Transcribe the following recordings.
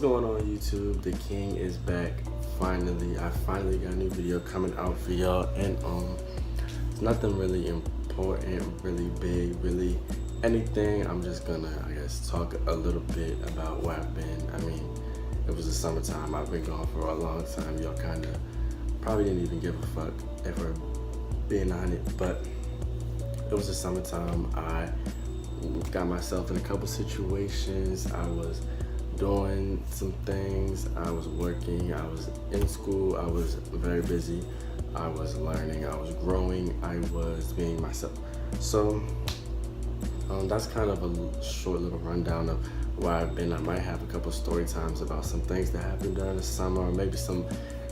What's going on YouTube? The King is back. Finally, I finally got a new video coming out for y'all, and it's nothing really important, really big, really anything. I'm just gonna, I guess, talk a little bit about where I've been. I mean, it was the summertime. I've been gone for a long time. Y'all kind of probably didn't even give a fuck if we're being on it, but it was the summertime. I got myself in a couple situations. I was doing some things. I was working. I was in school. I was very busy. I was learning. I was growing. I was being myself. So that's kind of a short little rundown of where I've been. I might have a couple story times about some things that happened during the summer, or maybe some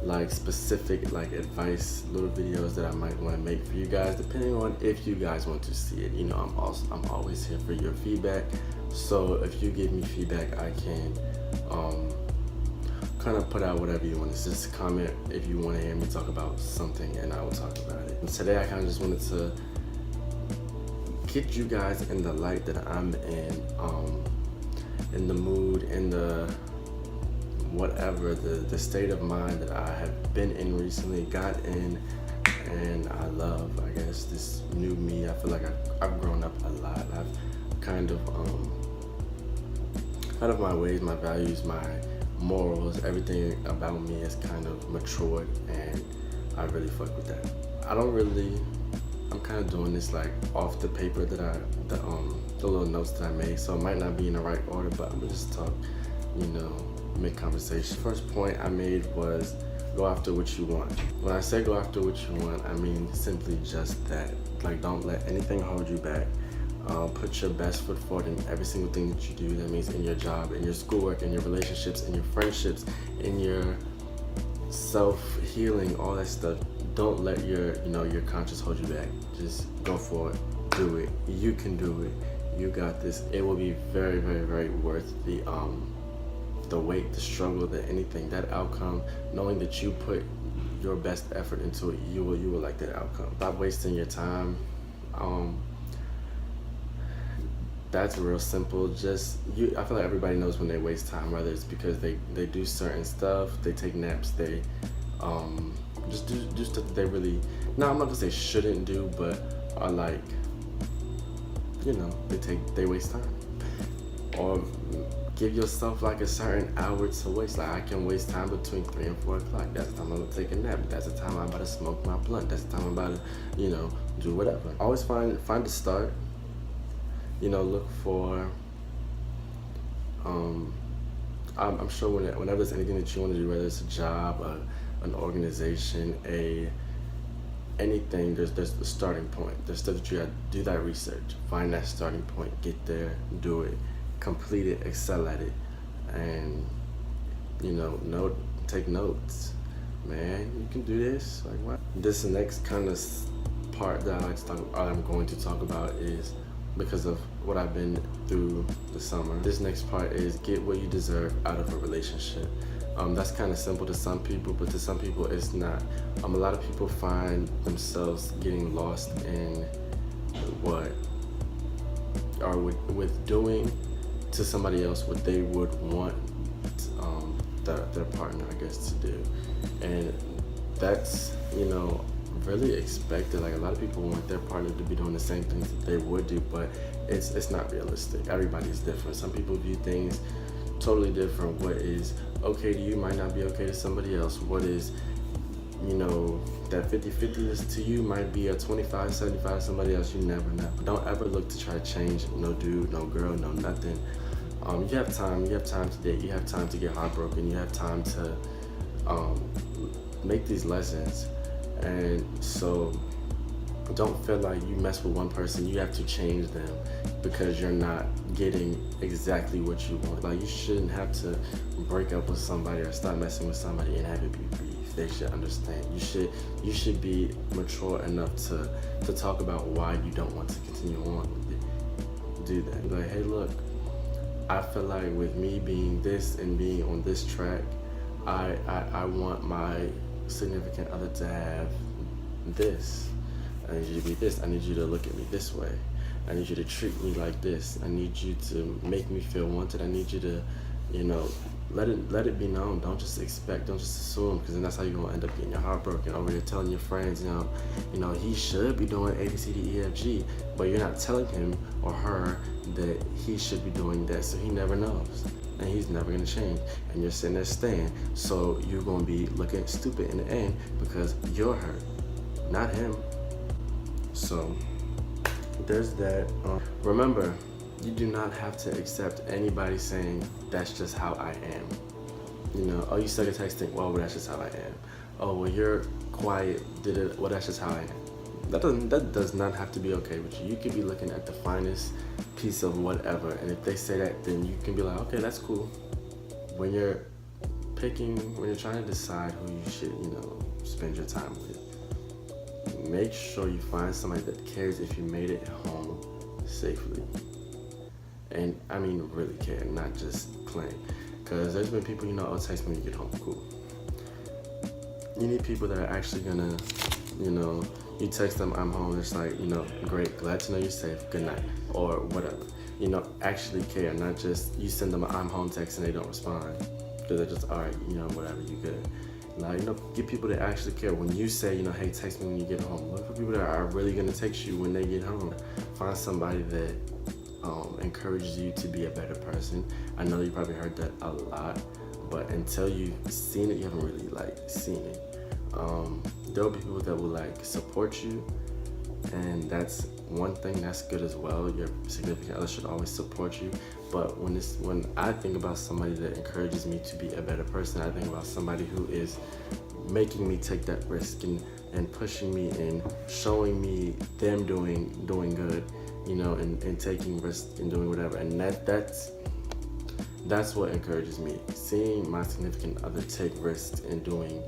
like specific like advice little videos that I might want to make for you guys, depending on if you guys want to see it. You know, I'm always here for your feedback. So if you give me feedback, I can kind of put out whatever you want. It's just comment if you want to hear me talk about something, and I will talk about it. And today I kind of just wanted to get you guys in the light that I'm in the mood, in the whatever, the state of mind that I have been in recently, got in, and I love, I guess, this new me. I feel like I've grown up a lot. I've kind of my ways, my values, my morals, everything about me is kind of matured, and I really fuck with that. I'm kind of doing this like off the paper that the little notes that I made, so it might not be in the right order, but I'm gonna just talk, you know, make conversation. First point I made was go after what you want. When I say go after what you want, I mean simply just that. Like, don't let anything hold you back. Put your best foot forward in every single thing that you do. That means in your job, in your schoolwork, in your relationships, in your friendships, in your self-healing, all that stuff. Don't let your conscience hold you back. Just go for it. Do it. You can do it. You got this. It will be very, very, very worth the wait, the struggle, the anything, that outcome, knowing that you put your best effort into it, you will like that outcome. Stop wasting your time. That's real simple. I feel like everybody knows when they waste time, whether it's because they do certain stuff, they take naps, they just do stuff that they really, no, I'm not gonna say shouldn't do, but are like, you know, they waste time. Or give yourself like a certain hour to waste. Like, I can waste time between 3 and 4 o'clock. That's the time I'm gonna take a nap. That's the time I'm about to smoke my blunt. That's the time I'm about to, you know, do whatever. Always find a start. You know, look for, I'm sure whenever there's anything that you want to do, whether it's a job, an organization, anything, there's the starting point. There's stuff that you have to do that research, find that starting point, get there, do it, complete it, excel at it, and, you know, take notes. Man, you can do this. Like, what? This next kind of part that I'm going to talk about is because of what I've been through the summer. This next part is get what you deserve out of a relationship. That's kind of simple to some people, but to some people it's not. A lot of people find themselves getting lost in with doing to somebody else what they would want their partner, I guess, to do. And that's, you know, really expected. Like, a lot of people want their partner to be doing the same things that they would do, but it's not realistic. Everybody's different. Some people view things totally different. What is okay to you might not be okay to somebody else. What is, you know, that 50-50 to you might be a 25-75 to somebody else. You never know. Don't ever look to try to change no dude, no girl, no nothing. You have time. You have time to date. You have time to get heartbroken. You have time to make these lessons. And so don't feel like you mess with one person, you have to change them because you're not getting exactly what you want. Like, you shouldn't have to break up with somebody or stop messing with somebody and have it be beef. They should understand. You should be mature enough to talk about why you don't want to continue on with it. Do that. Like, hey, look, I feel like with me being this and being on this track, I want my significant other to have this. I need you to be this. I need you to look at me this way. I need you to treat me like this. I need you to make me feel wanted. I need you to, you know, let it be known. Don't just expect, don't just assume, because then that's how you're gonna end up getting your heart broken over here telling your friends, you know, he should be doing A, B, C, D, E, F, G, but you're not telling him or her that he should be doing that, so he never knows. And he's never gonna change. And you're sitting there staying. So you're gonna be looking stupid in the end because you're hurt, not him. So there's that. Remember, you do not have to accept anybody saying that's just how I am. You know, oh, you suck at texting. Well, that's just how I am. Oh, well, you're quiet. Well, that's just how I am. That does not have to be okay with you. You could be looking at the finest piece of whatever, and if they say that, then you can be like, okay, that's cool. When you're trying to decide who you should, spend your time with, make sure you find somebody that cares if you made it home safely. And I mean really care, not just claim. Because there's been people, oh, text me when you get home, cool. You need people that are actually gonna, you text them, I'm home, it's like, great, glad to know you're safe, good night, or whatever. Actually care, not just you send them an I'm home text and they don't respond. Because they're just, all right, whatever, you good. Like, get people that actually care. When you say, hey, text me when you get home, look for people that are really gonna text you when they get home. Find somebody that encourages you to be a better person. I know you probably heard that a lot, but until you've seen it, you haven't really seen it. There'll be people that will support you, and that's one thing that's good as well. Your significant other should always support you. But when I think about somebody that encourages me to be a better person, I think about somebody who is making me take that risk and pushing me and showing me them doing good, and taking risks and doing whatever. And that's what encourages me. Seeing my significant other take risks and doing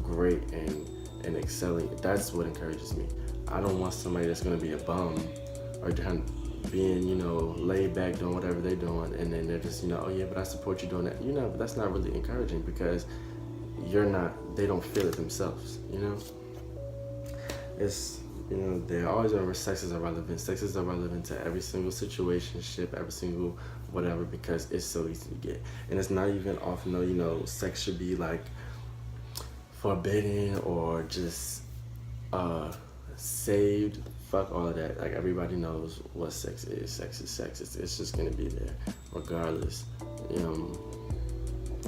great and excelling, that's what encourages me. I don't want somebody that's gonna be a bum or being, laid back doing whatever they're doing, and then they're just, oh yeah, but I support you doing that. But that's not really encouraging, because they don't feel it themselves, It's, they're always remember sex is irrelevant. Sex is irrelevant to every single situationship, every single whatever, because it's so easy to get. And it's not even often, sex should be forbidden or just saved. Fuck all of that. Everybody knows what sex is. Sex is sex. It's just gonna be there regardless.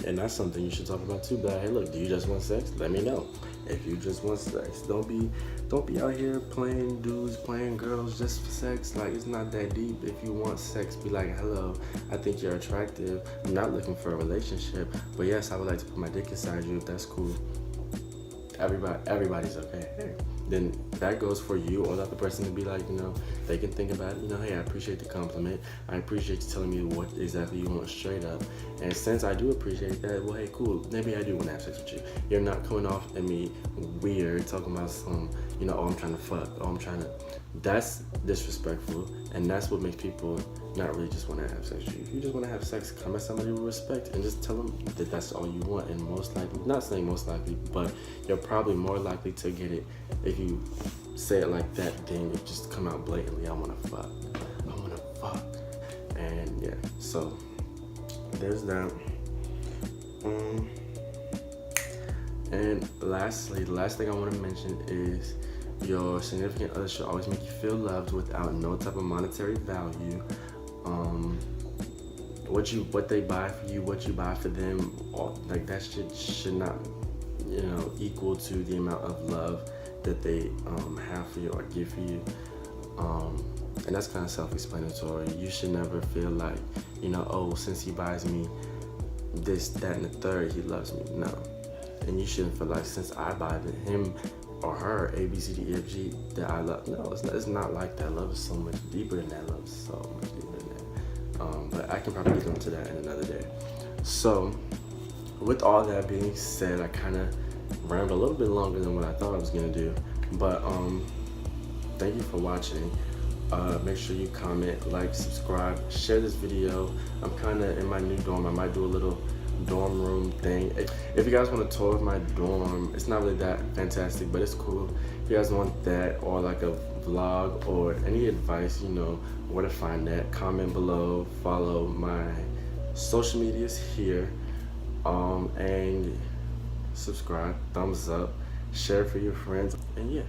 And that's something you should talk about too. But hey, look, do you just want sex? Let me know. If you just want sex, don't be out here playing dudes, playing girls just for sex. It's not that deep. If you want sex, be like, hello, I think you're attractive. I'm not looking for a relationship, but yes, I would like to put my dick inside you if that's cool. Everybody's okay. Hey, then that goes for you or the other person to be like, they can think about it, hey, I appreciate the compliment. I appreciate you telling me what exactly you want straight up. And since I do appreciate that, well, hey, cool, maybe I do want to have sex with you. You're not coming off at me weird, talking about some, oh, I'm trying to fuck, that's disrespectful, and that's what makes people not really just want to have sex with you. If you just want to have sex, come at somebody with respect and just tell them that that's all you want. And most likely, not saying most likely, but you're probably more likely to get it if you say it like that than you just come out blatantly, I want to fuck. And yeah, so there's that. And lastly, the last thing I want to mention is your significant other should always make you feel loved without no type of monetary value. What they buy for you, what you buy for them, that should not, equal to the amount of love that they have for you or give for you. And that's kind of self-explanatory. You should never feel like, oh, since he buys me this, that, and the third, he loves me. No. And you shouldn't feel like since I buy him or her A, B, C, D, E, F, G, that I love. No, it's not like that. Love is so much deeper than that. Love is so much deeper than that. But I can probably get into that in another day. So, with all that being said, I kind of rambled a little bit longer than what I thought I was gonna do. But thank you for watching. Make sure you comment, like, subscribe, share this video. I'm kind of in my new dorm. I might do a little dorm room thing. If you guys want a tour of my dorm, it's not really that fantastic, but it's cool. If you guys want that, or a vlog, or any advice, where to find that, comment below. Follow my social medias here. And subscribe, thumbs up, share for your friends, and yeah.